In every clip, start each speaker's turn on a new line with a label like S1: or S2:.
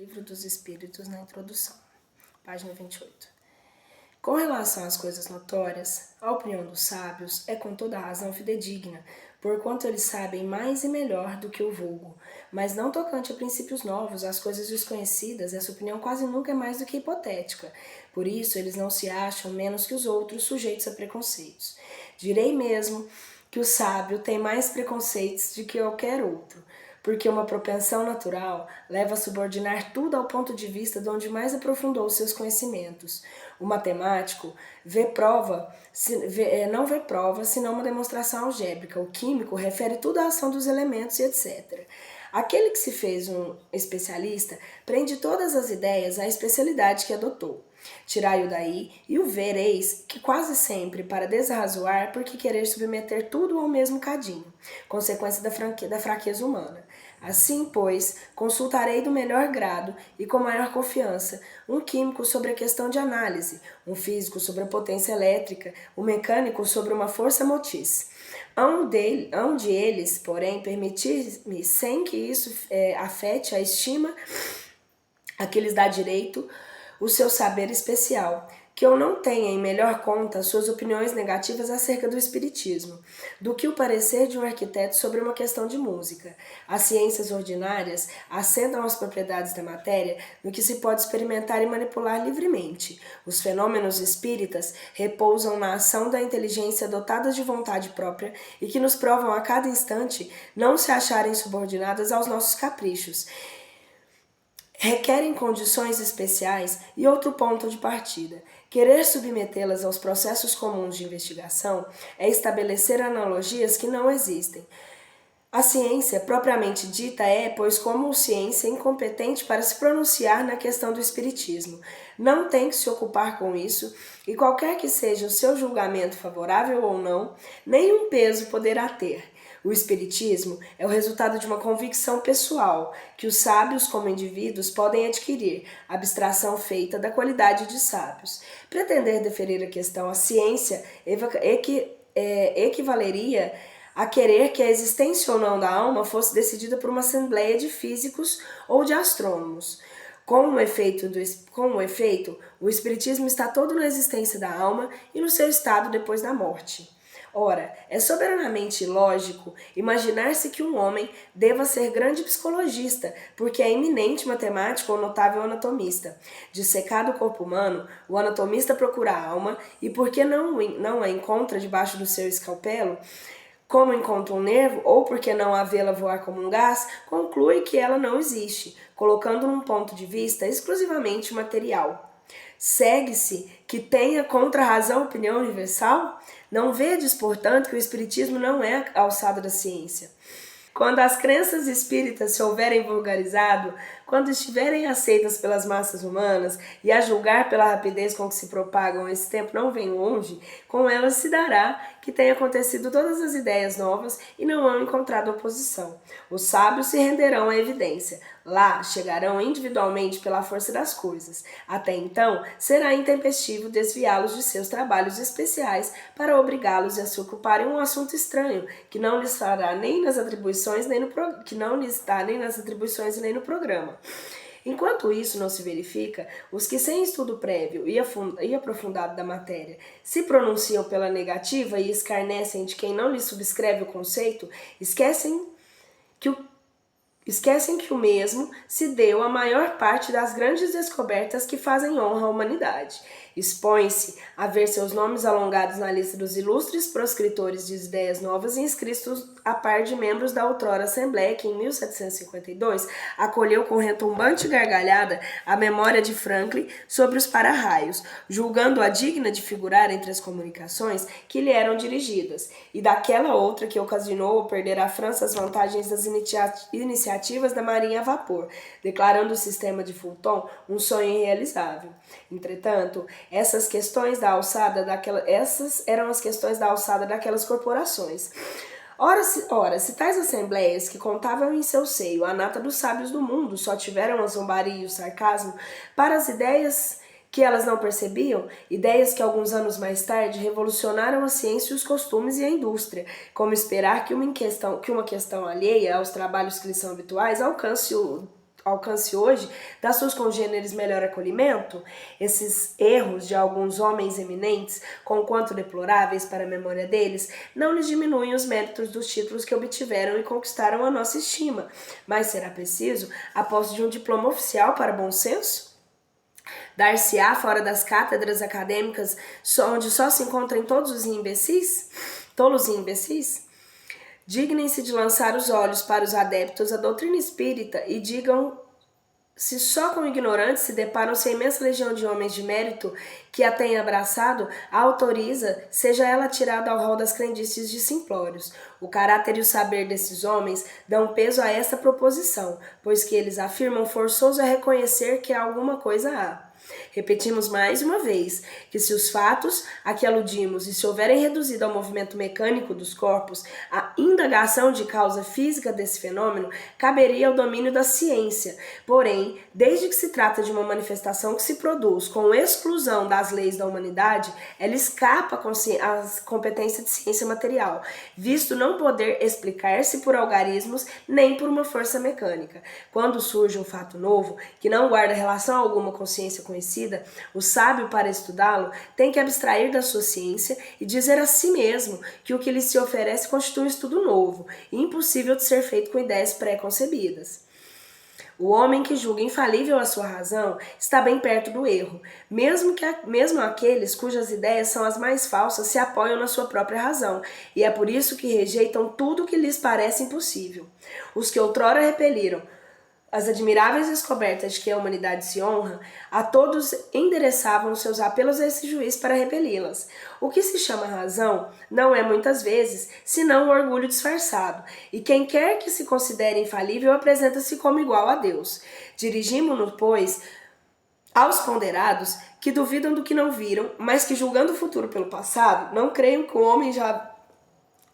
S1: Livro dos Espíritos, na introdução, página 28. Com relação às coisas notórias, a opinião dos sábios é com toda a razão fidedigna, porquanto eles sabem mais e melhor do que o vulgo. Mas não tocante a princípios novos, às coisas desconhecidas, essa opinião quase nunca é mais do que hipotética. Por isso, eles não se acham menos que os outros sujeitos a preconceitos. Direi mesmo que o sábio tem mais preconceitos do que qualquer outro, porque uma propensão natural leva a subordinar tudo ao ponto de vista de onde mais aprofundou seus conhecimentos. O matemático não vê prova senão uma demonstração algébrica. O químico refere tudo à ação dos elementos e etc. Aquele que se fez um especialista prende todas as ideias à especialidade que adotou. Tirai-o daí e o vereis que quase sempre, para desarrazoar, porque querer submeter tudo ao mesmo cadinho, consequência da fraqueza humana. Assim, pois, consultarei do melhor grado e com maior confiança um químico sobre a questão de análise, um físico sobre a potência elétrica, um mecânico sobre uma força motriz. Hão de eles, porém, permitir-me, sem que isso afete a estima a que lhes dá direito, o seu saber especial, que eu não tenha em melhor conta suas opiniões negativas acerca do espiritismo, do que o parecer de um arquiteto sobre uma questão de música. As ciências ordinárias assentam as propriedades da matéria no que se pode experimentar e manipular livremente. Os fenômenos espíritas repousam na ação da inteligência dotadas de vontade própria e que nos provam a cada instante não se acharem subordinadas aos nossos caprichos. Requerem condições especiais e outro ponto de partida. Querer submetê-las aos processos comuns de investigação é estabelecer analogias que não existem. A ciência, propriamente dita, é, pois, como ciência, incompetente para se pronunciar na questão do espiritismo. Não tem que se ocupar com isso, e qualquer que seja o seu julgamento favorável ou não, nenhum peso poderá ter. O espiritismo é o resultado de uma convicção pessoal, que os sábios, como indivíduos, podem adquirir, abstração feita da qualidade de sábios. Pretender deferir a questão à ciência equivaleria a querer que a existência ou não da alma fosse decidida por uma assembleia de físicos ou de astrônomos. Com o efeito, o espiritismo está todo na existência da alma e no seu estado depois da morte. Ora, é soberanamente ilógico imaginar-se que um homem deva ser grande psicologista, porque é eminente matemático ou notável anatomista. Dissecado o corpo humano, o anatomista procura a alma e, porque não a encontra debaixo do seu escalpelo, como encontra um nervo, ou porque não a vê-la voar como um gás, conclui que ela não existe, colocando num ponto de vista exclusivamente material. Segue-se que tenha contra a razão opinião universal? Não vedes, portanto, que o espiritismo não é a alçada da ciência. Quando as crenças espíritas se houverem vulgarizado, quando estiverem aceitas pelas massas humanas, e a julgar pela rapidez com que se propagam, esse tempo não vem longe, com elas se dará que tenha acontecido todas as ideias novas e não hão encontrado oposição. Os sábios se renderão à evidência. Lá chegarão individualmente pela força das coisas. Até então, será intempestivo desviá-los de seus trabalhos especiais para obrigá-los a se ocuparem um assunto estranho, que não lhes estará nem nas atribuições nem no programa. Enquanto isso não se verifica, os que sem estudo prévio e aprofundado da matéria se pronunciam pela negativa e escarnecem de quem não lhes subscreve o conceito, esquecem que o mesmo se deu a maior parte das grandes descobertas que fazem honra à humanidade. Expõe-se a ver seus nomes alongados na lista dos ilustres proscritores de ideias novas e inscritos a par de membros da outrora Assembleia que, em 1752, acolheu com retumbante gargalhada a memória de Franklin sobre os para-raios, julgando-a digna de figurar entre as comunicações que lhe eram dirigidas, e daquela outra que ocasionou perder à França as vantagens das iniciativas da marinha a vapor, declarando o sistema de Fulton um sonho irrealizável. Entretanto, essas eram as questões da alçada daquelas corporações. Ora, se tais assembleias que contavam em seu seio a nata dos sábios do mundo só tiveram a zombaria e o sarcasmo para as ideias que elas não percebiam, ideias que alguns anos mais tarde revolucionaram a ciência, os costumes e a indústria, como esperar que uma questão alheia aos trabalhos que lhes são habituais alcance alcance hoje das suas congêneres melhor acolhimento? Esses erros de alguns homens eminentes, conquanto deploráveis para a memória deles, não lhes diminuem os méritos dos títulos que obtiveram e conquistaram a nossa estima, mas será preciso a posse de um diploma oficial para bom senso? Dar-se-á fora das cátedras acadêmicas onde só se encontram todos os imbecis? Tolos e imbecis? Dignem-se de lançar os olhos para os adeptos da doutrina espírita e digam se só com ignorantes se deparam-se a imensa legião de homens de mérito que a têm abraçado, a autoriza, seja ela tirada ao rol das crendices de simplórios. O caráter e o saber desses homens dão peso a esta proposição, pois que eles afirmam forçoso é reconhecer que alguma coisa há. Repetimos mais uma vez que se os fatos a que aludimos e se houverem reduzido ao movimento mecânico dos corpos, a indagação de causa física desse fenômeno caberia ao domínio da ciência. Porém, desde que se trata de uma manifestação que se produz com exclusão das leis da humanidade, ela escapa à competência de ciência material, visto não poder explicar-se por algarismos nem por uma força mecânica. Quando surge um fato novo, que não guarda relação alguma com ciência conhecida, o sábio, para estudá-lo, tem que abstrair da sua ciência e dizer a si mesmo que o que lhe se oferece constitui um estudo novo e impossível de ser feito com ideias pré-concebidas. O homem que julga infalível a sua razão está bem perto do erro, mesmo aqueles cujas ideias são as mais falsas se apoiam na sua própria razão, e é por isso que rejeitam tudo o que lhes parece impossível. Os que outrora repeliram as admiráveis descobertas de que a humanidade se honra, a todos endereçavam seus apelos a esse juiz para repeli-las. O que se chama razão não é muitas vezes senão um orgulho disfarçado, e quem quer que se considere infalível apresenta-se como igual a Deus. Dirigimo-nos, pois, aos ponderados que duvidam do que não viram, mas que, julgando o futuro pelo passado, não creem que o homem já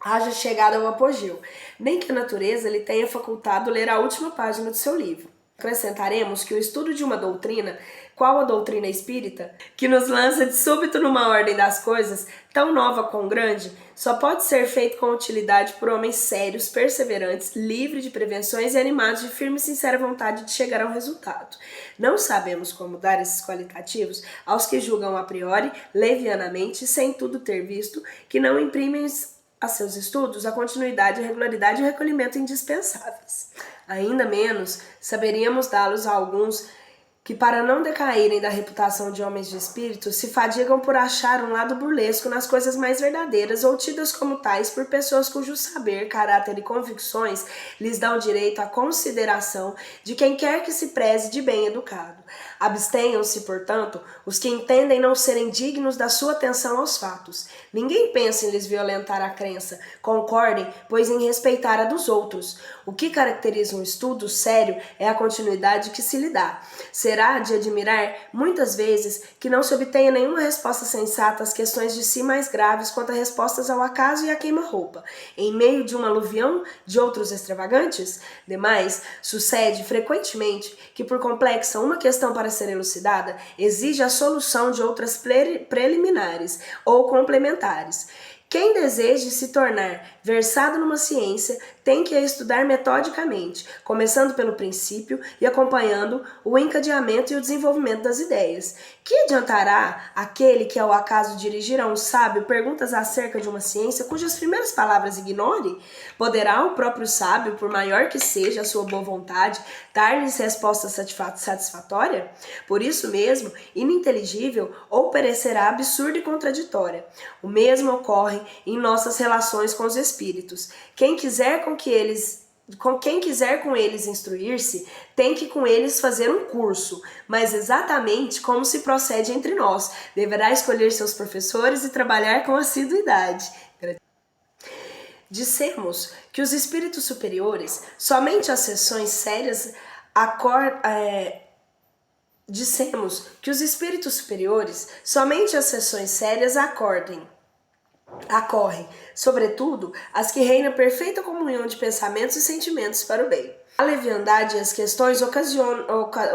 S1: haja chegado ao apogeu, nem que a natureza lhe tenha facultado ler a última página do seu livro. Acrescentaremos que o estudo de uma doutrina, qual a doutrina espírita, que nos lança de súbito numa ordem das coisas, tão nova quão grande, só pode ser feito com utilidade por homens sérios, perseverantes, livres de prevenções e animados de firme e sincera vontade de chegar ao resultado. Não sabemos como dar esses qualitativos aos que julgam a priori, levianamente, sem tudo ter visto, que não imprimem a seus estudos a continuidade, a regularidade e o recolhimento indispensáveis. Ainda menos saberíamos dá-los a alguns que, para não decaírem da reputação de homens de espírito, se fadigam por achar um lado burlesco nas coisas mais verdadeiras ou tidas como tais por pessoas cujo saber, caráter e convicções lhes dão direito à consideração de quem quer que se preze de bem educado. Abstenham-se, portanto, os que entendem não serem dignos da sua atenção aos fatos. Ninguém pensa em lhes violentar a crença. Concordem, pois, em respeitar a dos outros. O que caracteriza um estudo sério é a continuidade que se lhe dá. Será de admirar, muitas vezes, que não se obtenha nenhuma resposta sensata às questões de si mais graves quanto a respostas ao acaso e à queima-roupa, em meio de um aluvião de outros extravagantes. Demais, sucede frequentemente que, por complexa uma questão para ser elucidada, exige a solução de outras preliminares ou complementares. Quem deseje se tornar versado numa ciência tem que a estudar metodicamente, começando pelo princípio e acompanhando o encadeamento e o desenvolvimento das ideias. Que adiantará aquele que ao acaso dirigir a um sábio perguntas acerca de uma ciência cujas primeiras palavras ignore? Poderá o próprio sábio, por maior que seja a sua boa vontade, dar-lhes resposta satisfatória? Por isso mesmo, ininteligível ou parecerá absurda e contraditória. O mesmo ocorre em nossas relações com os espíritos. Quem quiser com eles instruir-se, tem que com eles fazer um curso, mas exatamente como se procede entre nós. Deverá escolher seus professores e trabalhar com assiduidade. Dissemos que os espíritos superiores, somente as sessões sérias acorrem, sobretudo, as que reina perfeita comunhão de pensamentos e sentimentos para o bem. A leviandade e as questões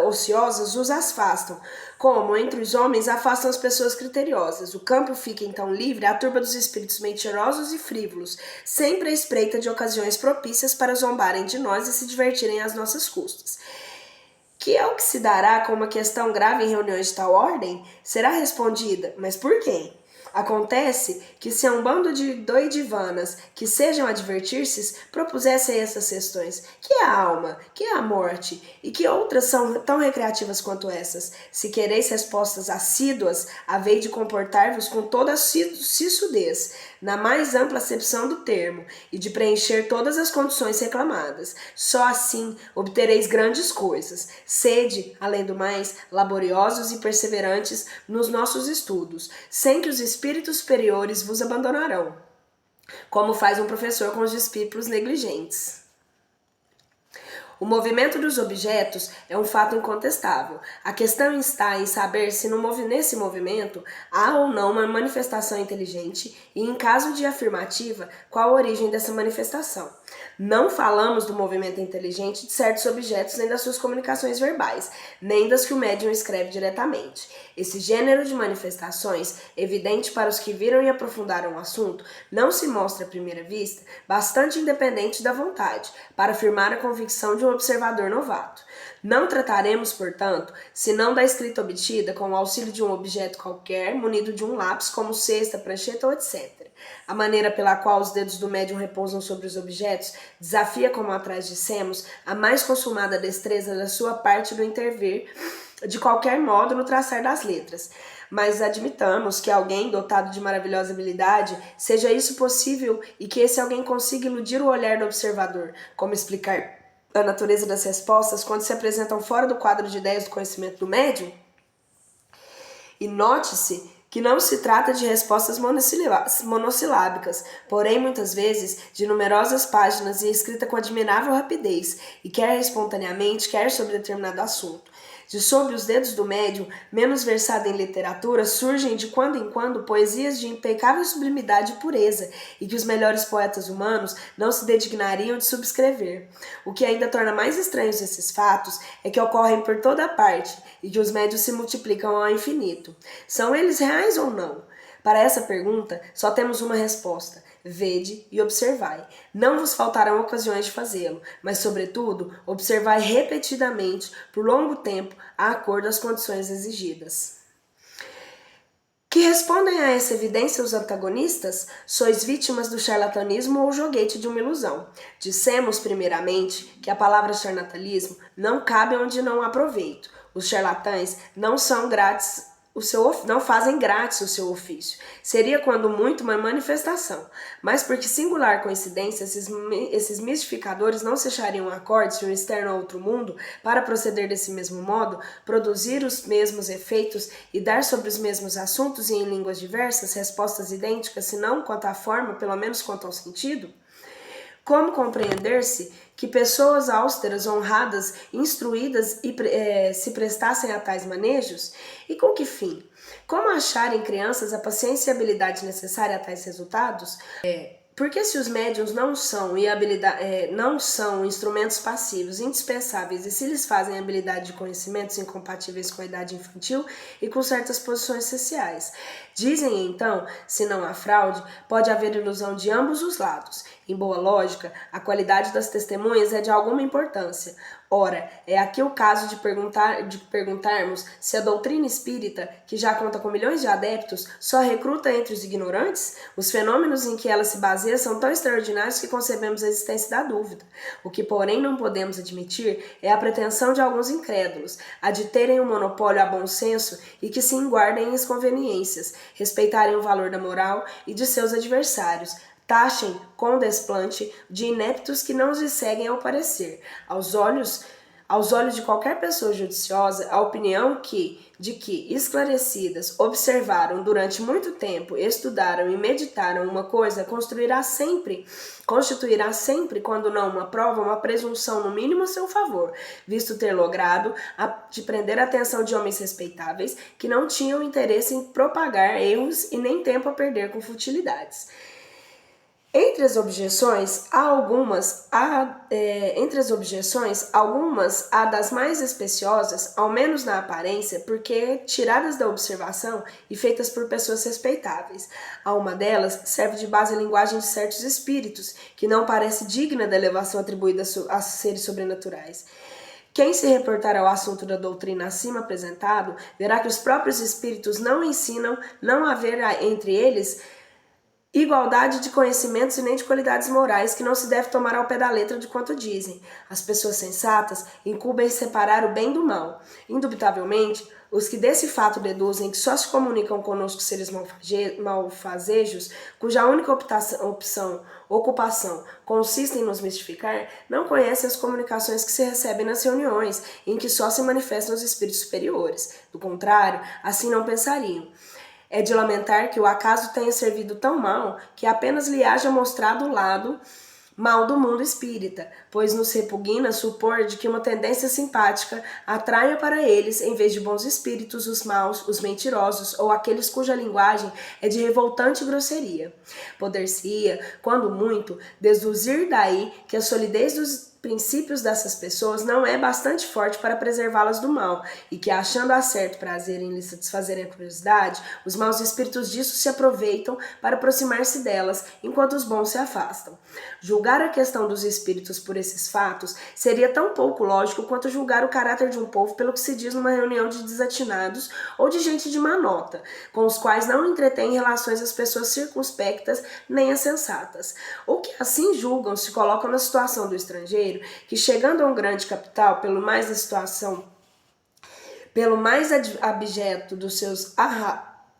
S1: ociosas os afastam, como entre os homens afastam as pessoas criteriosas. O campo fica então livre à turba dos espíritos mentirosos e frívolos, sempre à espreita de ocasiões propícias para zombarem de nós e se divertirem às nossas custas. que é o que se dará com uma questão grave em reuniões de tal ordem? Será respondida, mas por quem? Acontece que se um bando de doidivanas que sejam advertir-se propusessem essas questões, que é a alma, que é a morte, e que outras são tão recreativas quanto essas, se quereis respostas assíduas, havei de comportar-vos com toda a sisudez, na mais ampla acepção do termo, e de preencher todas as condições reclamadas. Só assim obtereis grandes coisas. Sede, além do mais, laboriosos e perseverantes nos nossos estudos, sem que os espíritos superiores vos abandonarão, como faz um professor com os discípulos negligentes. O movimento dos objetos é um fato incontestável. A questão está em saber se nesse movimento há ou não uma manifestação inteligente e, em caso de afirmativa, qual a origem dessa manifestação. Não falamos do movimento inteligente de certos objetos nem das suas comunicações verbais, nem das que o médium escreve diretamente. Esse gênero de manifestações, evidente para os que viram e aprofundaram o assunto, não se mostra à primeira vista bastante independente da vontade para afirmar a convicção de um observador novato. Não trataremos, portanto, senão da escrita obtida com o auxílio de um objeto qualquer, munido de um lápis, como cesta, prancheta ou etc. A maneira pela qual os dedos do médium repousam sobre os objetos desafia, como atrás dissemos, a mais consumada destreza da sua parte do intervir, de qualquer modo, no traçar das letras. Mas admitamos que alguém dotado de maravilhosa habilidade seja isso possível e que esse alguém consiga iludir o olhar do observador. Como explicar a natureza das respostas quando se apresentam fora do quadro de ideias do conhecimento do médium? E note-se que não se trata de respostas monossilábicas, porém muitas vezes de numerosas páginas e escrita com admirável rapidez, e quer espontaneamente, quer sobre determinado assunto. De sob os dedos do médium, menos versado em literatura, surgem de quando em quando poesias de impecável sublimidade e pureza, e que os melhores poetas humanos não se dignariam de subscrever. O que ainda torna mais estranhos esses fatos é que ocorrem por toda parte, e que os médiuns se multiplicam ao infinito. São eles reais ou não? Para essa pergunta, só temos uma resposta. Vede e observai. Não vos faltarão ocasiões de fazê-lo, mas, sobretudo, observai repetidamente, por longo tempo, a acordo das condições exigidas. Que respondem a essa evidência os antagonistas? Sois vítimas do charlatanismo ou joguete de uma ilusão. Dissemos, primeiramente, que a palavra charlatanismo não cabe onde não há proveito. Os charlatães não são grátis, não fazem grátis o seu ofício. Seria, quando muito, uma manifestação. Mas, por que singular coincidência, esses mistificadores não se achariam acordes de um externo a outro mundo para proceder desse mesmo modo, produzir os mesmos efeitos e dar sobre os mesmos assuntos e em línguas diversas respostas idênticas, se não quanto à forma, pelo menos quanto ao sentido? Como compreender-se que pessoas austeras, honradas, instruídas se prestassem a tais manejos? E com que fim? Como achar em crianças a paciência e a habilidade necessária a tais resultados? Porque se os médiuns não são instrumentos passivos indispensáveis e se lhes fazem habilidade de conhecimentos incompatíveis com a idade infantil e com certas posições sociais. Dizem então, se não há fraude, pode haver ilusão de ambos os lados. Em boa lógica, a qualidade das testemunhas é de alguma importância. Ora, é aqui o caso de perguntarmos se a doutrina espírita, que já conta com milhões de adeptos, só recruta entre os ignorantes? Os fenômenos em que ela se baseia são tão extraordinários que concebemos a existência da dúvida. O que, porém, não podemos admitir é a pretensão de alguns incrédulos, a de terem um monopólio a bom senso e que se enguardem as conveniências, respeitarem o valor da moral e de seus adversários, taxem com desplante de ineptos que não lhes seguem ao parecer. Aos olhos de qualquer pessoa judiciosa, a opinião de que, esclarecidas, observaram durante muito tempo, estudaram e meditaram uma coisa, constituirá sempre, quando não uma prova, uma presunção no mínimo a seu favor, visto ter logrado de prender a atenção de homens respeitáveis que não tinham interesse em propagar erros e nem tempo a perder com futilidades. Entre as objeções, algumas há das mais especiosas, ao menos na aparência, porque tiradas da observação e feitas por pessoas respeitáveis. A uma delas serve de base a linguagem de certos espíritos, que não parece digna da elevação atribuída a seres sobrenaturais. Quem se reportar ao assunto da doutrina acima apresentado, verá que os próprios espíritos não ensinam não haver entre eles igualdade de conhecimentos e nem de qualidades morais que não se deve tomar ao pé da letra de quanto dizem. As pessoas sensatas incumbem separar o bem do mal. Indubitavelmente, os que desse fato deduzem que só se comunicam conosco seres malfazejos, cuja única ocupação consiste em nos mistificar, não conhecem as comunicações que se recebem nas reuniões, em que só se manifestam os espíritos superiores. Do contrário, assim não pensariam. É de lamentar que o acaso tenha servido tão mal que apenas lhe haja mostrado o lado mal do mundo espírita, pois nos repugna supor de que uma tendência simpática atraia para eles, em vez de bons espíritos, os maus, os mentirosos ou aqueles cuja linguagem é de revoltante grosseria. Poder-se-ia, quando muito, deduzir daí que a solidez dos princípios dessas pessoas não é bastante forte para preservá-las do mal, e que, achando a certo prazer em lhes satisfazerem a curiosidade, os maus espíritos disso se aproveitam para aproximar-se delas, enquanto os bons se afastam. Julgar a questão dos espíritos por esses fatos seria tão pouco lógico quanto julgar o caráter de um povo pelo que se diz numa reunião de desatinados ou de gente de má nota, com os quais não entretém relações as pessoas circunspectas nem as sensatas. O que assim julgam se colocam na situação do estrangeiro, que chegando a um grande capital, pelo mais abjeto dos seus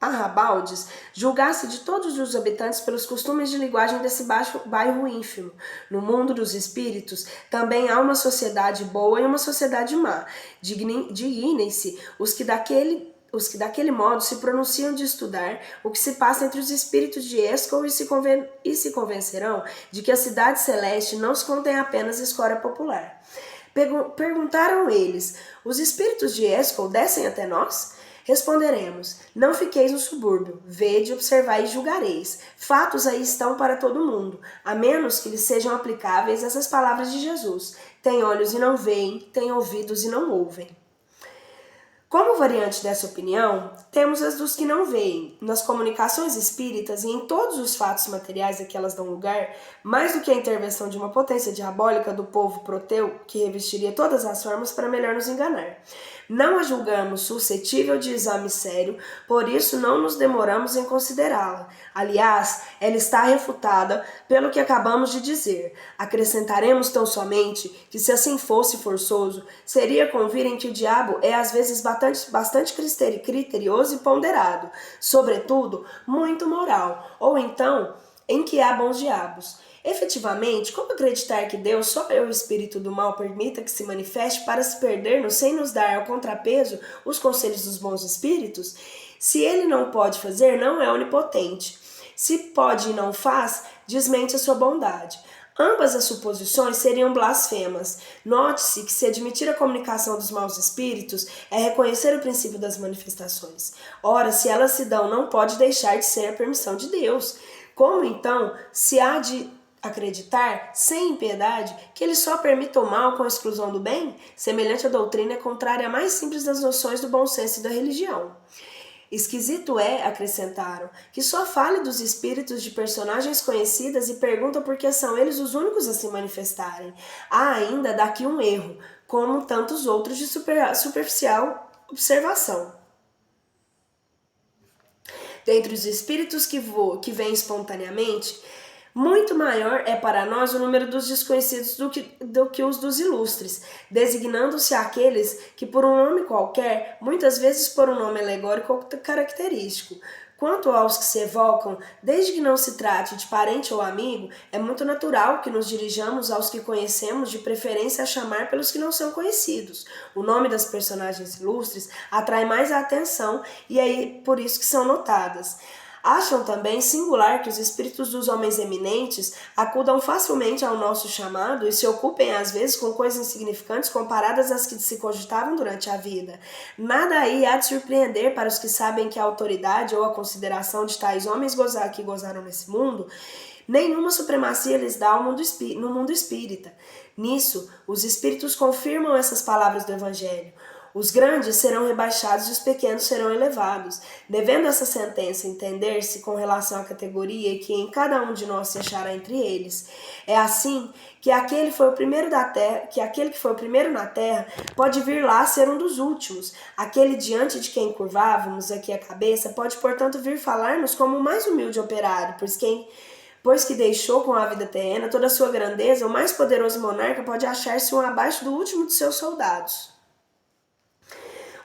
S1: arrabaldes, julgasse de todos os habitantes pelos costumes de linguagem desse bairro ínfimo. No mundo dos espíritos também há uma sociedade boa e uma sociedade má. Dignem-se os que daquele modo se pronunciam de estudar o que se passa entre os espíritos de Escol e se convencerão de que a cidade celeste não se contém apenas escória popular. Perguntaram eles: os espíritos de Escol descem até nós? Responderemos: não fiqueis no subúrbio, vede, observai e julgareis. Fatos aí estão para todo mundo, a menos que lhes sejam aplicáveis essas palavras de Jesus: têm olhos e não veem, têm ouvidos e não ouvem. Como variante dessa opinião, temos as dos que não veem. Nas comunicações espíritas e em todos os fatos materiais a que elas dão lugar, mais do que a intervenção de uma potência diabólica do povo proteu, que revestiria todas as formas para melhor nos enganar. Não a julgamos suscetível de exame sério, por isso não nos demoramos em considerá-la. Aliás, ela está refutada pelo que acabamos de dizer. Acrescentaremos tão somente que, se assim fosse forçoso, seria convir em que o diabo é às vezes bastante criterioso e ponderado, sobretudo muito moral, ou então em que há bons diabos. Efetivamente, como acreditar que Deus, só o espírito do mal, permita que se manifeste para se perder-nos sem nos dar ao contrapeso os conselhos dos bons espíritos? Se ele não pode fazer, não é onipotente. Se pode e não faz, desmente a sua bondade. Ambas as suposições seriam blasfemas. Note-se que se admitir a comunicação dos maus espíritos é reconhecer o princípio das manifestações. Ora, se elas se dão, não pode deixar de ser a permissão de Deus. Como então se há de acreditar, sem impiedade, que ele só permita o mal com a exclusão do bem? Semelhante à doutrina é contrária à mais simples das noções do bom senso e da religião. Esquisito é, acrescentaram, que só fale dos espíritos de personagens conhecidas e pergunta por que são eles os únicos a se manifestarem. Há ainda daqui um erro, como tantos outros de superficial observação. Dentre os espíritos que vêm espontaneamente, muito maior é para nós o número dos desconhecidos do que os dos ilustres, designando-se aqueles que por um nome qualquer, muitas vezes por um nome alegórico ou característico. Quanto aos que se evocam, desde que não se trate de parente ou amigo, é muito natural que nos dirijamos aos que conhecemos, de preferência a chamar pelos que não são conhecidos. O nome das personagens ilustres atrai mais a atenção e é por isso que são notadas. Acham também singular que os espíritos dos homens eminentes acudam facilmente ao nosso chamado e se ocupem às vezes com coisas insignificantes comparadas às que se cogitavam durante a vida. Nada aí há de surpreender para os que sabem que a autoridade ou a consideração de tais homens que gozaram nesse mundo, nenhuma supremacia lhes dá no mundo espírita. Nisso, os espíritos confirmam essas palavras do Evangelho. Os grandes serão rebaixados e os pequenos serão elevados. Devendo essa sentença entender-se com relação à categoria que em cada um de nós se achará entre eles. É assim que aquele que foi o primeiro na terra pode vir lá ser um dos últimos. Aquele diante de quem curvávamos aqui a cabeça pode, portanto, vir falar-nos como o mais humilde operário, pois que deixou com a vida terrena toda a sua grandeza, o mais poderoso monarca pode achar-se um abaixo do último de seus soldados.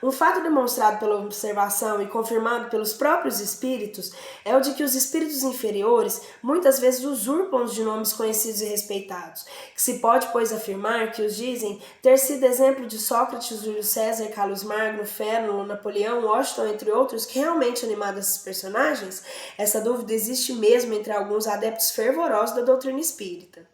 S1: Um fato demonstrado pela observação e confirmado pelos próprios espíritos é o de que os espíritos inferiores muitas vezes usurpam os de nomes conhecidos e respeitados, que se pode, pois, afirmar que os dizem ter sido exemplo de Sócrates, Júlio César, Carlos Magno, Fénelon, Napoleão, Washington, entre outros, que realmente animaram esses personagens. Essa dúvida existe mesmo entre alguns adeptos fervorosos da doutrina espírita.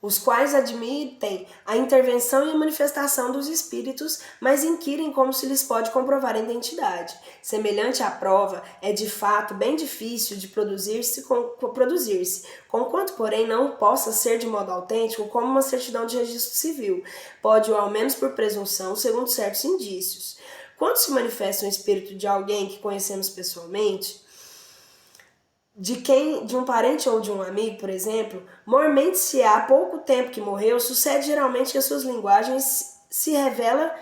S1: Os quais admitem a intervenção e a manifestação dos espíritos, mas inquirem como se lhes pode comprovar a identidade. Semelhante à prova, é de fato bem difícil de produzir-se, conquanto, porém, não possa ser de modo autêntico como uma certidão de registro civil, pode, ou ao menos por presunção, segundo certos indícios. Quando se manifesta um espírito de alguém que conhecemos pessoalmente, de um parente ou de um amigo, por exemplo, mormente se há pouco tempo que morreu, sucede geralmente que as suas linguagens se revela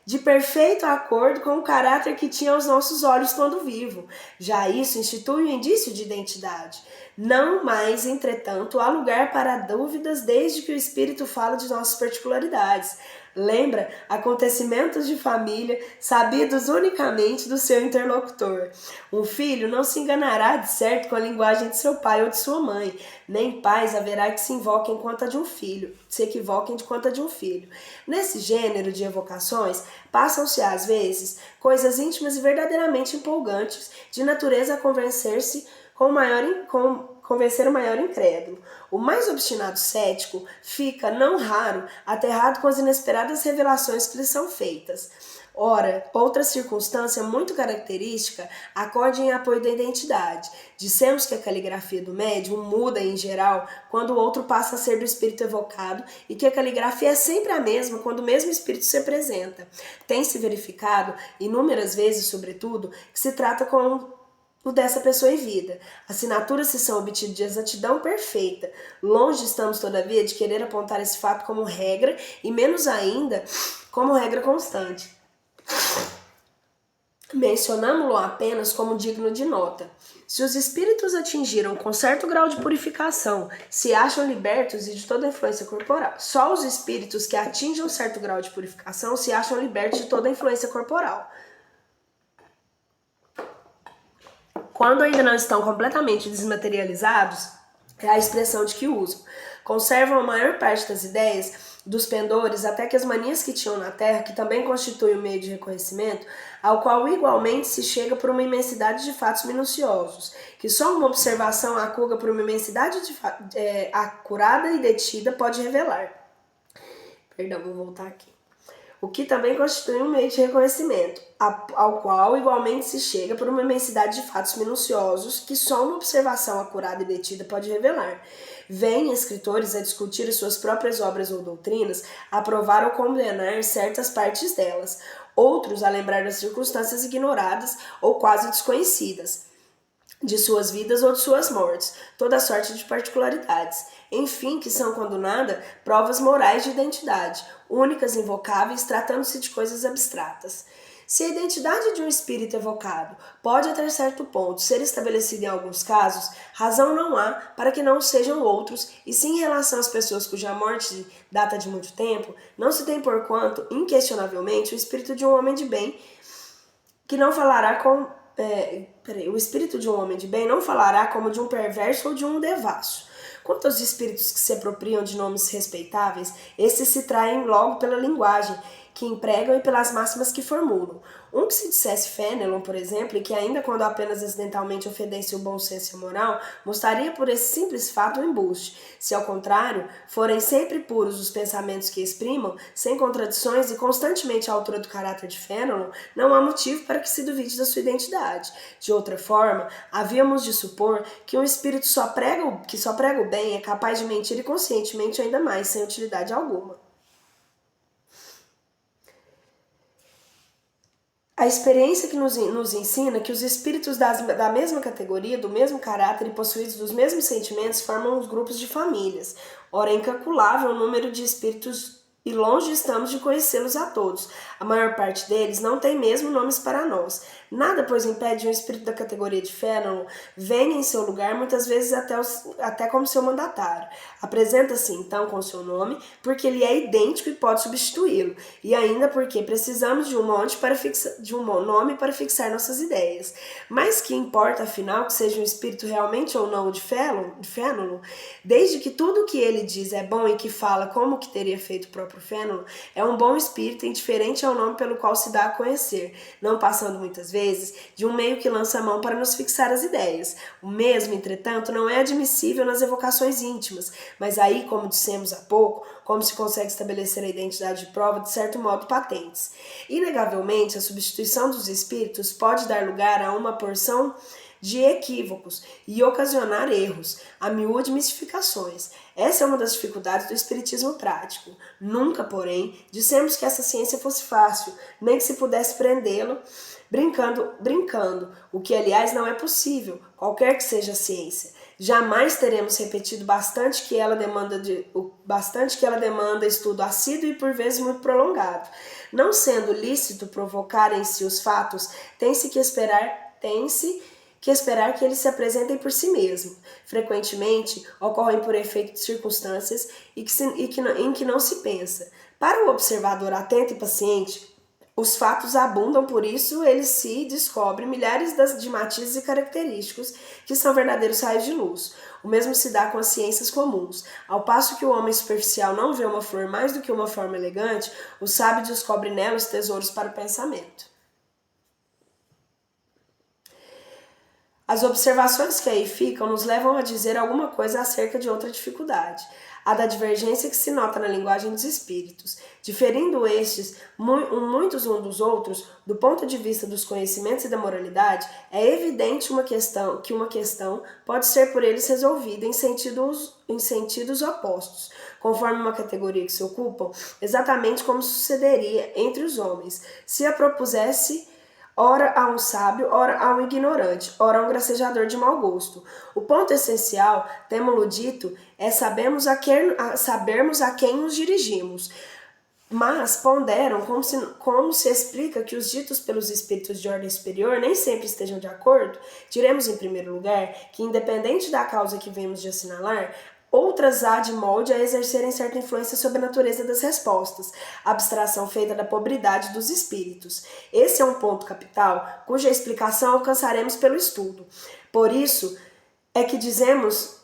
S1: de perfeito acordo com o caráter que tinha aos nossos olhos quando vivo. Já isso institui um indício de identidade. Não mais, entretanto, há lugar para dúvidas desde que o espírito fala de nossas particularidades. Lembra acontecimentos de família sabidos unicamente do seu interlocutor. Um filho não se enganará de certo com a linguagem de seu pai ou de sua mãe, nem pais haverá que se equivoquem quanto a de um filho. Nesse gênero de evocações, passam-se às vezes coisas íntimas e verdadeiramente empolgantes, de natureza a convencer o maior incrédulo. O mais obstinado cético fica, não raro, aterrado com as inesperadas revelações que lhe são feitas. Ora, outra circunstância muito característica acorde em apoio da identidade. Dissemos que a caligrafia do médium muda, em geral, quando o outro passa a ser do espírito evocado e que a caligrafia é sempre a mesma quando o mesmo espírito se apresenta. Tem-se verificado, inúmeras vezes, sobretudo, que se trata com o dessa pessoa em vida. Assinaturas se são obtidas de exatidão perfeita. Longe estamos, todavia, de querer apontar esse fato como regra e menos ainda como regra constante. Mencionamo-lo apenas como digno de nota. Se os espíritos atingiram com certo grau de purificação, se acham libertos e de toda influência corporal. Só os espíritos que atingem um certo grau de purificação se acham libertos de toda influência corporal. Quando ainda não estão completamente desmaterializados, é a expressão de que usam. Conservam a maior parte das ideias dos pendores até que as manias que tinham na Terra, que também constituem o meio de reconhecimento, ao qual igualmente se chega por uma imensidade de fatos minuciosos, que só uma observação acuga por uma imensidade acurada e detida pode revelar. Vou voltar aqui. O que também constitui um meio de reconhecimento, ao qual igualmente se chega por uma imensidade de fatos minuciosos que só uma observação acurada e detida pode revelar. Vêm escritores a discutir as suas próprias obras ou doutrinas, a provar ou condenar certas partes delas, outros a lembrar das circunstâncias ignoradas ou quase desconhecidas de suas vidas ou de suas mortes, toda sorte de particularidades, enfim, que são, quando nada, provas morais de identidade, únicas, invocáveis, tratando-se de coisas abstratas. Se a identidade de um espírito evocado pode até certo ponto ser estabelecida em alguns casos, razão não há para que não sejam outros, e se em relação às pessoas cuja morte data de muito tempo, não se tem por quanto, inquestionavelmente, o espírito de um homem de bem que não falará o espírito de um homem de bem não falará como de um perverso ou de um devasso. Quanto aos espíritos que se apropriam de nomes respeitáveis, esses se traem logo pela linguagem que empregam e pelas máximas que formulam. Um que se dissesse Fénelon, por exemplo, e que ainda quando apenas acidentalmente ofendesse o bom senso e a moral, mostraria por esse simples fato o embuste. Se, ao contrário, forem sempre puros os pensamentos que exprimam, sem contradições e constantemente à altura do caráter de Fénelon, não há motivo para que se duvide da sua identidade. De outra forma, havíamos de supor que um espírito que só prega o também é capaz de mentir inconscientemente ainda mais, sem utilidade alguma. A experiência que nos ensina que os espíritos da mesma categoria, do mesmo caráter e possuídos dos mesmos sentimentos formam os grupos de famílias. Ora, é incalculável o número de espíritos e longe estamos de conhecê-los a todos. A maior parte deles não tem mesmo nomes para nós. Nada, pois, impede um espírito da categoria de Fénelon venha em seu lugar, muitas vezes até como seu mandatário. Apresenta-se, então, com seu nome, porque ele é idêntico e pode substituí-lo, e ainda porque precisamos de um nome para fixar nossas ideias. Mas que importa, afinal, que seja um espírito realmente ou não de Fénelon, desde que tudo o que ele diz é bom e que fala como que teria feito o próprio Fénelon, é um bom espírito indiferente ao nome pelo qual se dá a conhecer, não passando muitas vezes de um meio que lança a mão para nos fixar as ideias. O mesmo, entretanto, não é admissível nas evocações íntimas, mas aí, como dissemos há pouco, como se consegue estabelecer a identidade de prova de certo modo patentes. Inegavelmente, a substituição dos espíritos pode dar lugar a uma porção de equívocos e ocasionar erros, a miúde mistificações. Essa é uma das dificuldades do espiritismo prático. Nunca, porém, dissemos que essa ciência fosse fácil, nem que se pudesse prendê-lo brincando, o que, aliás, não é possível, qualquer que seja a ciência. Jamais teremos repetido bastante que ela demanda estudo assíduo e por vezes muito prolongado. Não sendo lícito provocar em si os fatos, tem-se que esperar que eles se apresentem por si mesmos. Frequentemente, ocorrem por efeito de circunstâncias em que não se pensa. Para o observador atento e paciente, os fatos abundam, por isso ele se descobre milhares de matizes e característicos que são verdadeiros raios de luz. O mesmo se dá com as ciências comuns. Ao passo que o homem superficial não vê uma flor mais do que uma forma elegante, o sábio descobre nela os tesouros para o pensamento. As observações que aí ficam nos levam a dizer alguma coisa acerca de outra dificuldade, a da divergência que se nota na linguagem dos espíritos. Diferindo estes muitos uns dos outros, do ponto de vista dos conhecimentos e da moralidade, é evidente que uma questão pode ser por eles resolvida em sentidos opostos, conforme uma categoria que se ocupam, exatamente como sucederia entre os homens, se a propusesse ora a um sábio, ora a um ignorante, ora a um gracejador de mau gosto. O ponto essencial, temo-lo dito, é sabermos a quem nos dirigimos. Mas ponderam como se explica que os ditos pelos espíritos de ordem superior nem sempre estejam de acordo. Diremos, em primeiro lugar, que independente da causa que vemos de assinalar, outras há de molde a exercerem certa influência sobre a natureza das respostas, abstração feita da pobridade dos espíritos. Esse é um ponto capital, cuja explicação alcançaremos pelo estudo. Por isso é que dizemos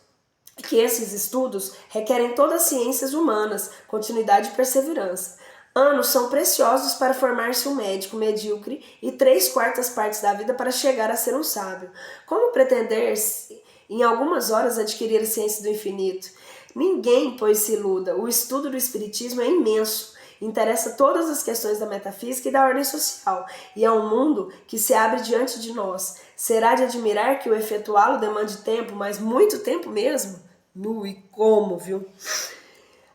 S1: que esses estudos requerem todas as ciências humanas, continuidade e perseverança. Anos são preciosos para formar-se um médico medíocre e 3/4 partes da vida para chegar a ser um sábio. Como pretender em algumas horas adquirir a ciência do infinito? Ninguém, pois, se iluda. O estudo do espiritismo é imenso. Interessa todas as questões da metafísica e da ordem social, e é um mundo que se abre diante de nós. Será de admirar que o efetuá-lo demande tempo, mas muito tempo mesmo? Nu e como, viu?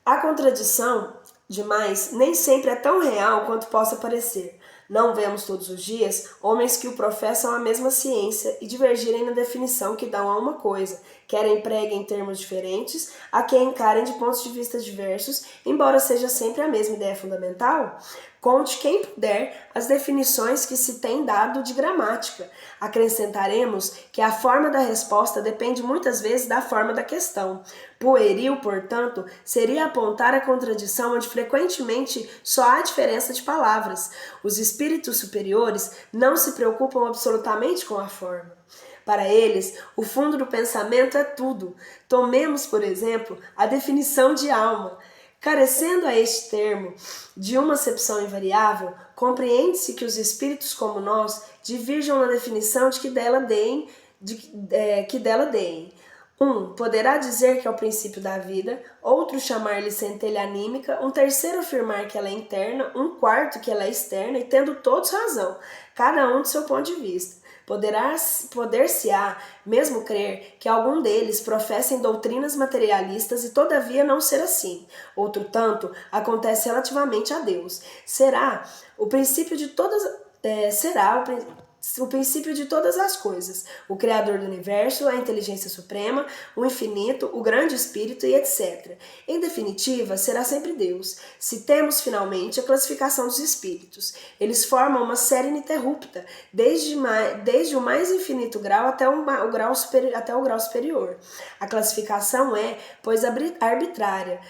S1: A contradição demais nem sempre é tão real quanto possa parecer. Não vemos todos os dias homens que o professam a mesma ciência e divergirem na definição que dão a uma coisa, quer empreguem termos diferentes, a que encarem de pontos de vista diversos, embora seja sempre a mesma ideia fundamental. Conte quem puder as definições que se tem dado de gramática. Acrescentaremos que a forma da resposta depende muitas vezes da forma da questão. Pueril, portanto, seria apontar a contradição onde frequentemente só há diferença de palavras. Os espíritos superiores não se preocupam absolutamente com a forma. Para eles, o fundo do pensamento é tudo. Tomemos, por exemplo, a definição de alma. Carecendo a este termo de uma acepção invariável, compreende-se que os espíritos como nós divirjam na definição que dela deem. Um poderá dizer que é o princípio da vida, outro chamar-lhe centelha anímica, um terceiro afirmar que ela é interna, um quarto que ela é externa, e tendo todos razão, cada um do seu ponto de vista. Poder-se-á mesmo crer que algum deles professem doutrinas materialistas e todavia não ser assim. Outro tanto acontece relativamente a Deus. Será o princípio de todas as coisas, o Criador do Universo, a inteligência suprema, o infinito, o grande Espírito e etc. Em definitiva, será sempre Deus. Se temos, finalmente, a classificação dos Espíritos. Eles formam uma série ininterrupta, desde o mais infinito grau até o grau superior. A classificação é, pois, arbitrária.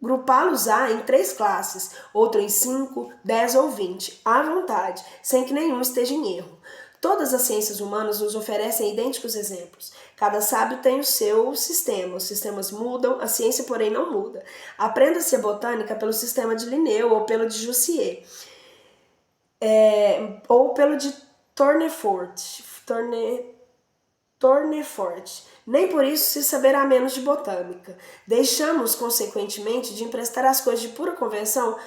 S1: Grupá-los-á em 3 classes, outro em 5, 10 ou 20, à vontade, sem que nenhum esteja em erro. Todas as ciências humanas nos oferecem idênticos exemplos. Cada sábio tem o seu sistema, os sistemas mudam, a ciência, porém, não muda. Aprenda-se a botânica pelo sistema de Linneu ou pelo de Jussieu, ou pelo de Tournefort. Nem por isso se saberá menos de botânica. Deixamos, consequentemente, de emprestar às coisas de pura convenção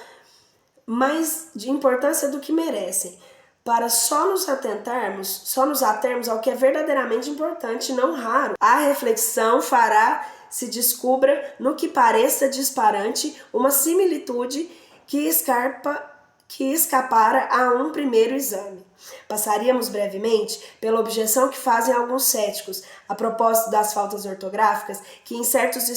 S1: mais de importância do que merecem, para só nos atermos ao que é verdadeiramente importante e não raro. A reflexão fará se descubra, no que pareça disparante, uma similitude que escapara a um primeiro exame. Passaríamos brevemente pela objeção que fazem alguns céticos a propósito das faltas ortográficas que certos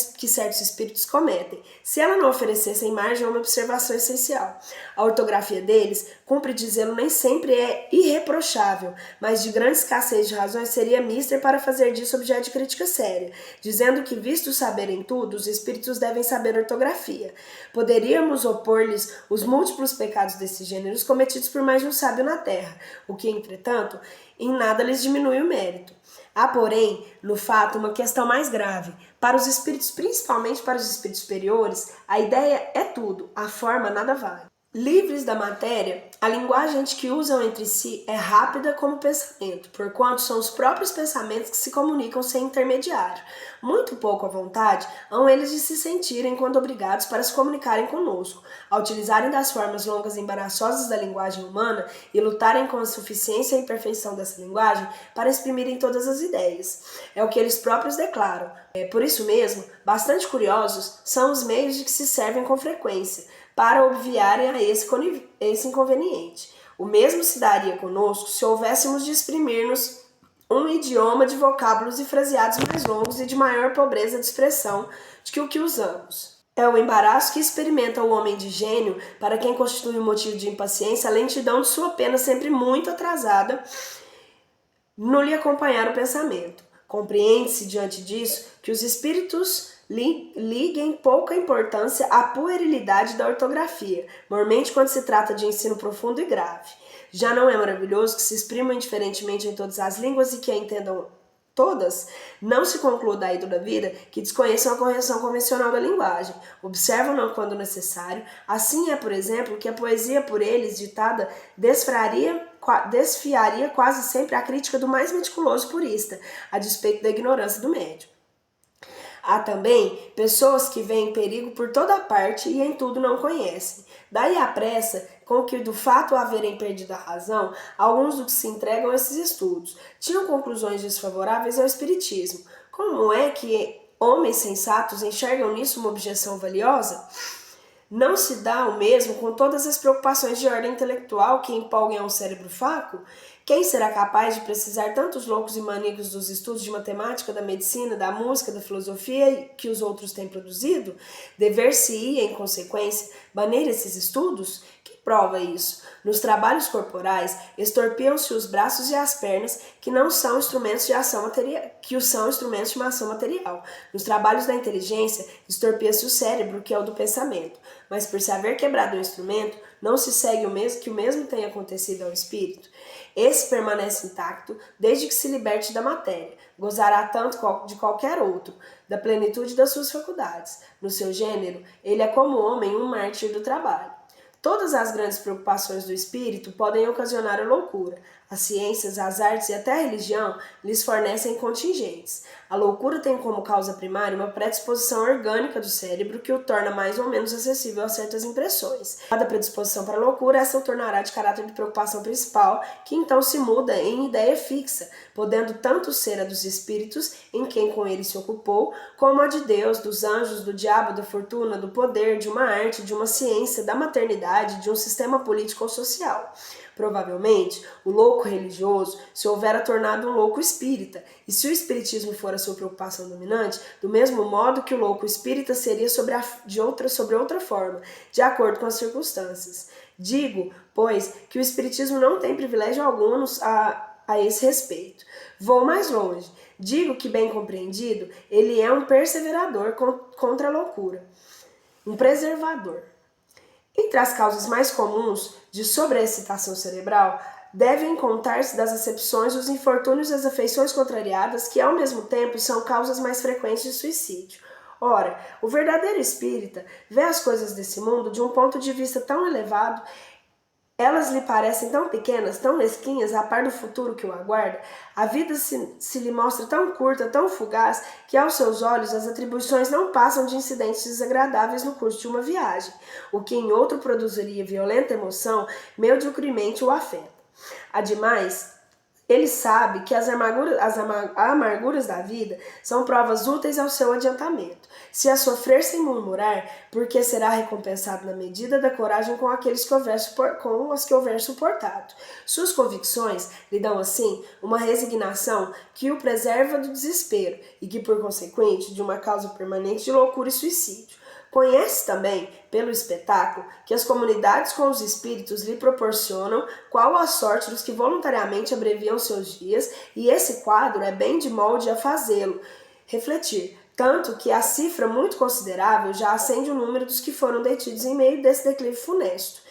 S1: espíritos cometem, se ela não oferecessem margem a uma observação essencial. A ortografia deles, cumpre dizê-lo, nem sempre é irreprochável, mas de grande escassez de razões seria mister para fazer disso objeto de crítica séria, dizendo que, visto saberem tudo, os espíritos devem saber ortografia. Poderíamos opor-lhes os múltiplos pecados desses gêneros cometidos por mais de um sábio na terra, o que, entretanto, em nada lhes diminui o mérito. Há, porém, no fato, uma questão mais grave. Para os espíritos, principalmente para os espíritos superiores, a ideia é tudo, a forma nada vale. Livres da matéria, a linguagem que usam entre si é rápida como pensamento, porquanto são os próprios pensamentos que se comunicam sem intermediário. Muito pouco à vontade hão eles de se sentirem quando obrigados para se comunicarem conosco, a utilizarem das formas longas e embaraçosas da linguagem humana e lutarem com a suficiência e imperfeição dessa linguagem para exprimirem todas as ideias. É o que eles próprios declaram. Por isso mesmo, bastante curiosos são os meios de que se servem com frequência, para obviarem a esse inconveniente. O mesmo se daria conosco se houvéssemos de exprimir-nos um idioma de vocábulos e fraseados mais longos e de maior pobreza de expressão do que o que usamos. É o embaraço que experimenta o homem de gênio, para quem constitui um motivo de impaciência, a lentidão de sua pena sempre muito atrasada no lhe acompanhar o pensamento. Compreende-se, diante disso, que os espíritos liguem pouca importância à puerilidade da ortografia, mormente quando se trata de ensino profundo e grave. Já não é maravilhoso que se exprimam indiferentemente em todas as línguas e que a entendam todas? Não se conclua daí, todavia, que desconheçam a correção convencional da linguagem, observam-na quando necessário. Assim é, por exemplo, que a poesia por eles ditada desfiaria quase sempre a crítica do mais meticuloso purista, a despeito da ignorância do médium. Há também pessoas que veem perigo por toda parte e em tudo não conhecem. Daí a pressa com que, do fato haverem perdido a razão, alguns dos que se entregam a esses estudos tinham conclusões desfavoráveis ao espiritismo. Como é que homens sensatos enxergam nisso uma objeção valiosa? Não se dá o mesmo com todas as preocupações de ordem intelectual que empolguem a um cérebro fraco? Quem será capaz de precisar tantos loucos e maníacos dos estudos de matemática, da medicina, da música, da filosofia que os outros têm produzido? Dever-se-ia, em consequência, banir esses estudos? Que prova isso? Nos trabalhos corporais, extorpiam-se os braços e as pernas, que são instrumentos de uma ação material. Nos trabalhos da inteligência, extorpia-se o cérebro, que é o do pensamento. Mas por se haver quebrado o instrumento, não se segue que o mesmo tenha acontecido ao espírito. Esse permanece intacto desde que se liberte da matéria. Gozará tanto de qualquer outro, da plenitude das suas faculdades. No seu gênero, ele é como homem um mártir do trabalho. Todas as grandes preocupações do espírito podem ocasionar a loucura. As ciências, as artes e até a religião lhes fornecem contingentes. A loucura tem como causa primária uma predisposição orgânica do cérebro que o torna mais ou menos acessível a certas impressões. Cada predisposição para a loucura, essa o tornará de caráter de preocupação principal, que então se muda em ideia fixa, podendo tanto ser a dos espíritos, em quem com ele se ocupou, como a de Deus, dos anjos, do diabo, da fortuna, do poder, de uma arte, de uma ciência, da maternidade, de um sistema político ou social. Provavelmente, o louco religioso se houvera tornado um louco espírita, e se o espiritismo for a sua preocupação dominante, do mesmo modo que o louco espírita seria sobre outra forma, de acordo com as circunstâncias. Digo, pois, que o espiritismo não tem privilégio algum a esse respeito. Vou mais longe. Digo que, bem compreendido, ele é um perseverador contra a loucura, um preservador. Entre as causas mais comuns de sobreexcitação cerebral, devem contar-se das acepções, os infortúnios e as afeições contrariadas, que ao mesmo tempo são causas mais frequentes de suicídio. Ora, o verdadeiro espírita vê as coisas desse mundo de um ponto de vista tão elevado, elas lhe parecem tão pequenas, tão mesquinhas, a par do futuro que o aguarda, a vida se lhe mostra tão curta, tão fugaz, que aos seus olhos as atribuições não passam de incidentes desagradáveis no curso de uma viagem, o que em outro produziria violenta emoção, mediocremente o afeta. Ademais, ele sabe que as amarguras da vida são provas úteis ao seu adiantamento. Se a sofrer sem murmurar, porque será recompensado na medida da coragem com as que houver suportado. Suas convicções lhe dão, assim, uma resignação que o preserva do desespero e que, por consequente, de uma causa permanente de loucura e suicídio. Conhece também, pelo espetáculo, que as comunidades com os espíritos lhe proporcionam qual a sorte dos que voluntariamente abreviam seus dias, e esse quadro é bem de molde a fazê-lo refletir, tanto que a cifra muito considerável já acende o número dos que foram detidos em meio desse declive funesto.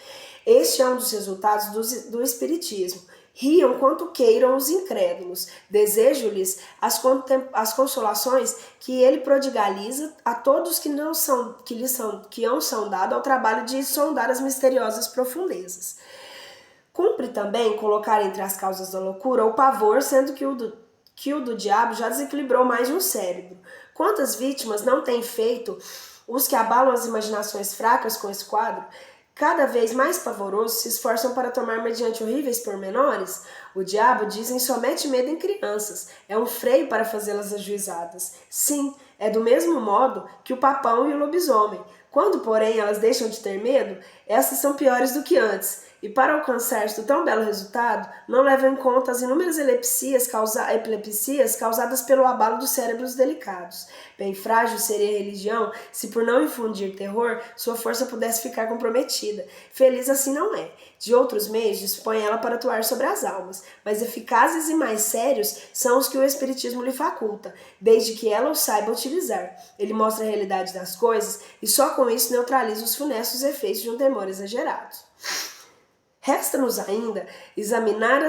S1: Este é um dos resultados do espiritismo. Riam quanto queiram os incrédulos, desejo-lhes as consolações que ele prodigaliza a todos que hão sondado ao trabalho de sondar as misteriosas profundezas. Cumpre também colocar entre as causas da loucura o pavor, sendo que o do diabo já desequilibrou mais de um cérebro. Quantas vítimas não têm feito os que abalam as imaginações fracas com esse quadro? Cada vez mais pavorosos se esforçam para tomar mediante horríveis pormenores. O diabo, dizem, só mete medo em crianças. É um freio para fazê-las ajuizadas. Sim, é do mesmo modo que o papão e o lobisomem. Quando, porém, elas deixam de ter medo, essas são piores do que antes. E para alcançar-se tão belo resultado, não levam em conta as inúmeras epilepsias causadas pelo abalo dos cérebros delicados. Bem frágil seria a religião se, por não infundir terror, sua força pudesse ficar comprometida. Feliz assim não é. De outros meios dispõe ela para atuar sobre as almas, mas eficazes e mais sérios são os que o espiritismo lhe faculta, desde que ela os saiba utilizar. Ele mostra a realidade das coisas e só com isso neutraliza os funestos efeitos de um temor exagerado. Resta-nos ainda examinar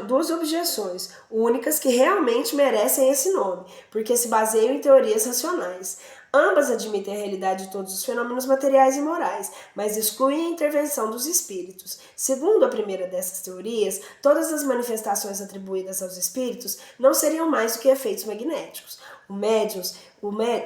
S1: duas objeções, únicas que realmente merecem esse nome, porque se baseiam em teorias racionais. Ambas admitem a realidade de todos os fenômenos materiais e morais, mas excluem a intervenção dos espíritos. Segundo a primeira dessas teorias, todas as manifestações atribuídas aos espíritos não seriam mais do que efeitos magnéticos.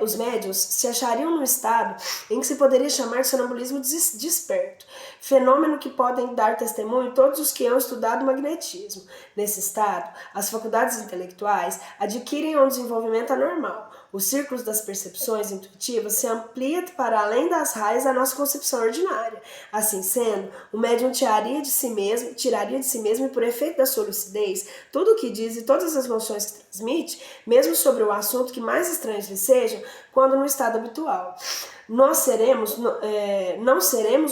S1: Os médiuns se achariam num estado em que se poderia chamar de sonambulismo desperto, fenômeno que podem dar testemunho todos os que hão estudado o magnetismo. Nesse estado, as faculdades intelectuais adquirem um desenvolvimento anormal. Os círculos das percepções intuitivas se ampliam para além das raias da nossa concepção ordinária. Assim sendo, o médium tiraria de si mesmo e, por efeito da sua lucidez, tudo o que diz e todas as noções que transmite, mesmo sobre o assunto que mais estranhos lhe sejam, quando no estado habitual. Não seremos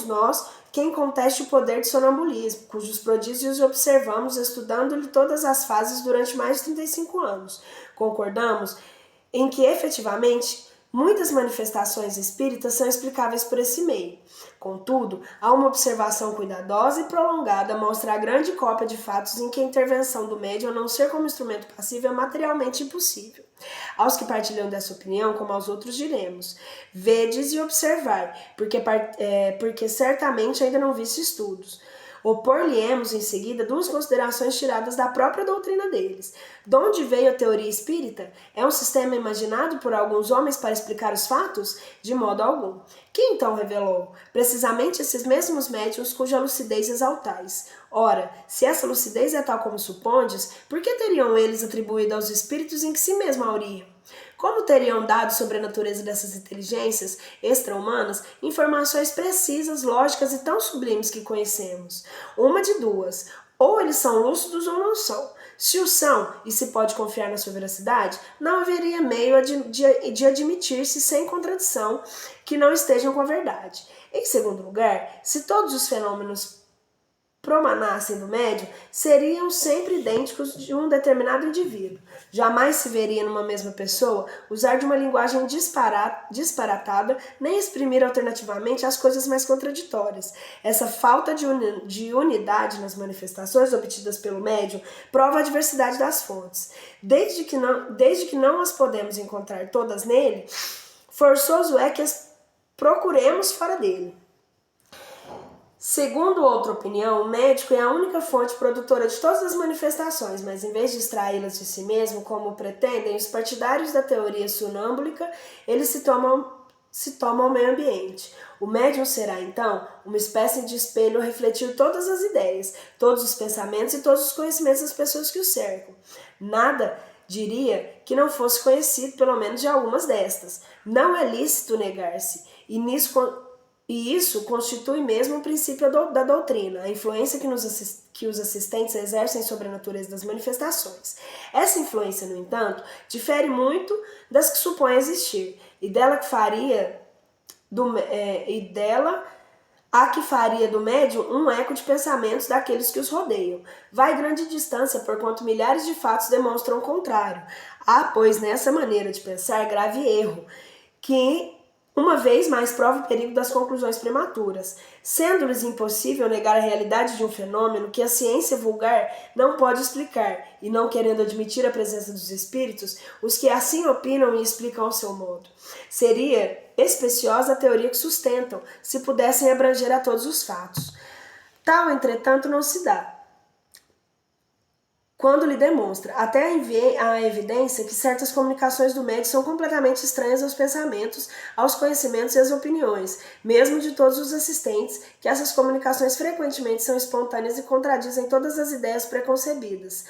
S1: nós quem conteste o poder de sonambulismo, cujos prodígios observamos estudando-lhe todas as fases durante mais de 35 anos. Concordamos em que, efetivamente, muitas manifestações espíritas são explicáveis por esse meio. Contudo, há uma observação cuidadosa e prolongada mostra a grande cópia de fatos em que a intervenção do médium, a não ser como instrumento passivo, é materialmente impossível. Aos que partilham dessa opinião, como aos outros diremos: vedes e observai, porque certamente ainda não viste estudos. Opor-lhe-emos em seguida duas considerações tiradas da própria doutrina deles. De onde veio a teoria espírita? É um sistema imaginado por alguns homens para explicar os fatos? De modo algum. Quem então revelou? Precisamente esses mesmos médiuns cuja lucidez exaltais. Ora, se essa lucidez é tal como supondes, por que teriam eles atribuído aos espíritos em que si mesmo hauriam? Como teriam dado sobre a natureza dessas inteligências extra-humanas informações precisas, lógicas e tão sublimes que conhecemos? Uma de duas, ou eles são lúcidos ou não são. Se o são, e se pode confiar na sua veracidade, não haveria meio de admitir-se sem contradição que não estejam com a verdade. Em segundo lugar, se todos os fenômenos promanassem do médium, seriam sempre idênticos de um determinado indivíduo. Jamais se veria numa mesma pessoa usar de uma linguagem disparatada, nem exprimir alternativamente as coisas mais contraditórias. Essa falta de unidade nas manifestações obtidas pelo médium prova a diversidade das fontes. Desde que não as podemos encontrar todas nele, forçoso é que as procuremos fora dele. Segundo outra opinião, o médico é a única fonte produtora de todas as manifestações, mas em vez de extraí-las de si mesmo, como pretendem os partidários da teoria sonâmbulica, eles se tomam ao meio ambiente. O médium será, então, uma espécie de espelho a refletir todas as ideias, todos os pensamentos e todos os conhecimentos das pessoas que o cercam. Nada diria que não fosse conhecido, pelo menos, de algumas destas. Não é lícito negar-se, e isso constitui mesmo o princípio da doutrina, a influência que os assistentes exercem sobre a natureza das manifestações. Essa influência, no entanto, difere muito das que supõe existir, e dela a que faria do médium um eco de pensamentos daqueles que os rodeiam. Vai grande distância, porquanto milhares de fatos demonstram o contrário. Há, pois, nessa maneira de pensar grave erro, que uma vez mais prova o perigo das conclusões prematuras, sendo-lhes impossível negar a realidade de um fenômeno que a ciência vulgar não pode explicar, e não querendo admitir a presença dos espíritos, os que assim opinam e explicam ao seu modo. Seria especiosa a teoria que sustentam, se pudessem abranger a todos os fatos. Tal, entretanto, não se dá. Quando lhe demonstra, até a evidência, que certas comunicações do médium são completamente estranhas aos pensamentos, aos conhecimentos e às opiniões, mesmo de todos os assistentes, que essas comunicações frequentemente são espontâneas e contradizem todas as ideias preconcebidas.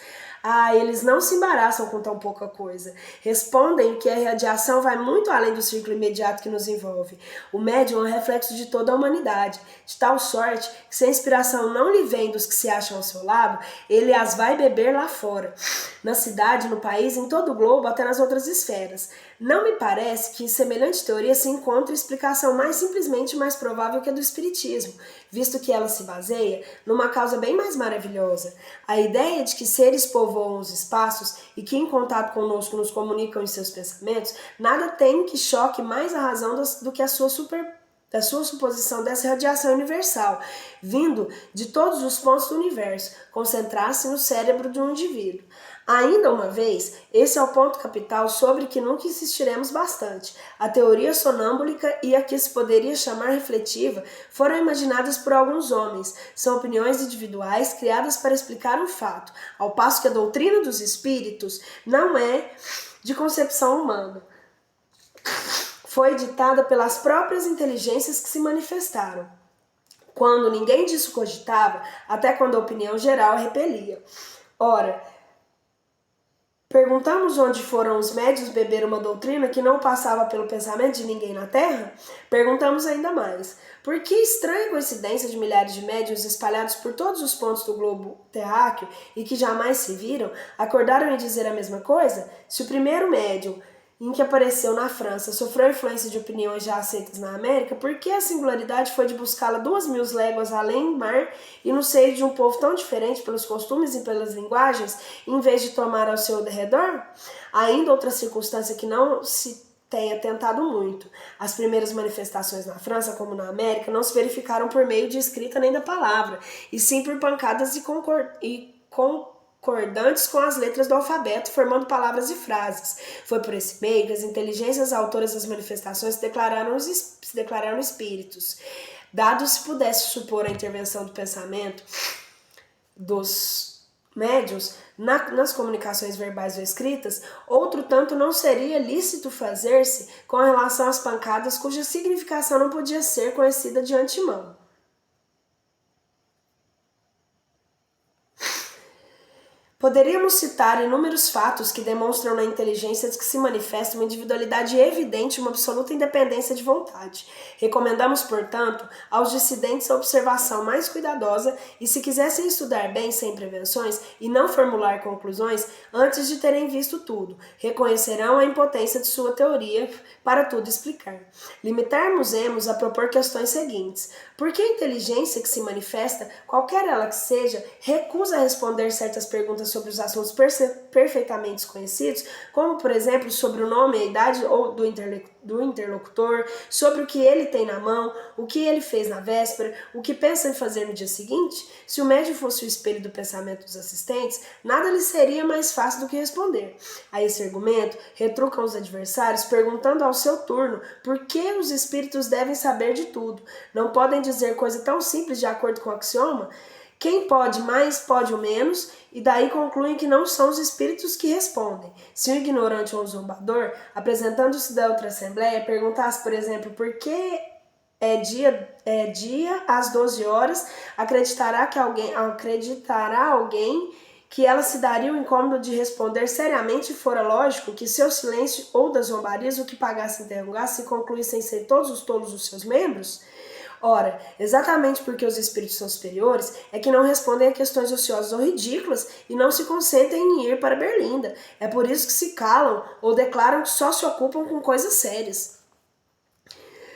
S1: Eles não se embaraçam com tão pouca coisa. Respondem que a radiação vai muito além do círculo imediato que nos envolve. O médium é um reflexo de toda a humanidade, de tal sorte que se a inspiração não lhe vem dos que se acham ao seu lado, ele as vai beber lá fora, na cidade, no país, em todo o globo, até nas outras esferas. Não me parece que em semelhante teoria se encontre explicação mais simplesmente mais provável que a do espiritismo, visto que ela se baseia numa causa bem mais maravilhosa. A ideia de que seres povoam os espaços e que em contato conosco nos comunicam em seus pensamentos, nada tem que choque mais a razão do que da sua suposição dessa radiação universal, vindo de todos os pontos do universo, concentrar-se no cérebro de um indivíduo. Ainda uma vez, esse é o ponto capital sobre que nunca insistiremos bastante. A teoria sonâmbulica e a que se poderia chamar refletiva foram imaginadas por alguns homens. São opiniões individuais criadas para explicar um fato, ao passo que a doutrina dos espíritos não é de concepção humana. Foi ditada pelas próprias inteligências que se manifestaram, quando ninguém disso cogitava, até quando a opinião geral a repelia. Ora, perguntamos onde foram os médiuns beber uma doutrina que não passava pelo pensamento de ninguém na Terra? Perguntamos ainda mais. Por que estranha coincidência de milhares de médiuns espalhados por todos os pontos do globo terráqueo e que jamais se viram, acordaram em dizer a mesma coisa? Se o primeiro médium em que apareceu na França sofreu influência de opiniões já aceitas na América, por que a singularidade foi de buscá-la 2.000 léguas além do mar e no seio de um povo tão diferente pelos costumes e pelas linguagens, em vez de tomar ao seu derredor? Ainda outra circunstância que não se tenha tentado muito. As primeiras manifestações na França, como na América, não se verificaram por meio de escrita nem da palavra, e sim por pancadas e concordantes com as letras do alfabeto, formando palavras e frases. Foi por esse meio que as inteligências autoras das manifestações se declararam espíritos. Dado se pudesse supor a intervenção do pensamento dos médiuns nas comunicações verbais ou escritas, outro tanto não seria lícito fazer-se com relação às pancadas cuja significação não podia ser conhecida de antemão. Poderíamos citar inúmeros fatos que demonstram na inteligência de que se manifesta uma individualidade evidente e uma absoluta independência de vontade. Recomendamos, portanto, aos dissidentes a observação mais cuidadosa e, se quisessem estudar bem sem prevenções e não formular conclusões antes de terem visto tudo, reconhecerão a impotência de sua teoria para tudo explicar. Limitarmos-emos a propor questões seguintes. Por que a inteligência que se manifesta, qualquer ela que seja, recusa responder certas perguntas sobre os assuntos perfeitamente desconhecidos, como, por exemplo, sobre o nome e a idade ou do interlocutor, sobre o que ele tem na mão, o que ele fez na véspera, o que pensa em fazer no dia seguinte? Se o médium fosse o espelho do pensamento dos assistentes, nada lhe seria mais fácil do que responder. A esse argumento, retrucam os adversários, perguntando ao seu turno por que os espíritos devem saber de tudo. Não podem dizer coisa tão simples de acordo com o axioma? Quem pode mais, pode o menos, e daí concluem que não são os espíritos que respondem. Se um ignorante ou um zombador, apresentando-se da outra assembleia, perguntasse, por exemplo, por que é dia às 12 horas, acreditará alguém que ela se daria o incômodo de responder seriamente, fora lógico que seu silêncio ou das zombarias o que pagasse interrogasse e concluíssem ser todos os tolos dos seus membros? Ora, exatamente porque os espíritos são superiores, é que não respondem a questões ociosas ou ridículas e não se consentem em ir para Berlinda. É por isso que se calam ou declaram que só se ocupam com coisas sérias.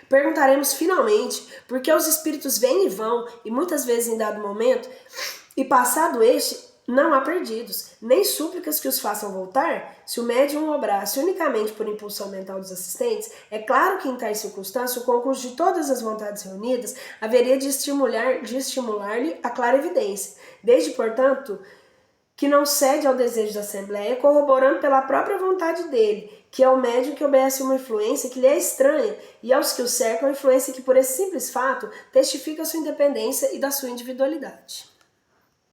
S1: Perguntaremos finalmente por que os espíritos vêm e vão, e muitas vezes em dado momento, e passado este, não há perdidos, nem súplicas que os façam voltar? Se o médium obrasse unicamente por impulsão mental dos assistentes, é claro que em tais circunstâncias o concurso de todas as vontades reunidas haveria de estimular-lhe a clara evidência, desde, portanto, que não cede ao desejo da Assembleia, corroborando pela própria vontade dele, que é o médium que obedece uma influência que lhe é estranha, e aos que o cercam a influência que, por esse simples fato, testifica sua independência e da sua individualidade.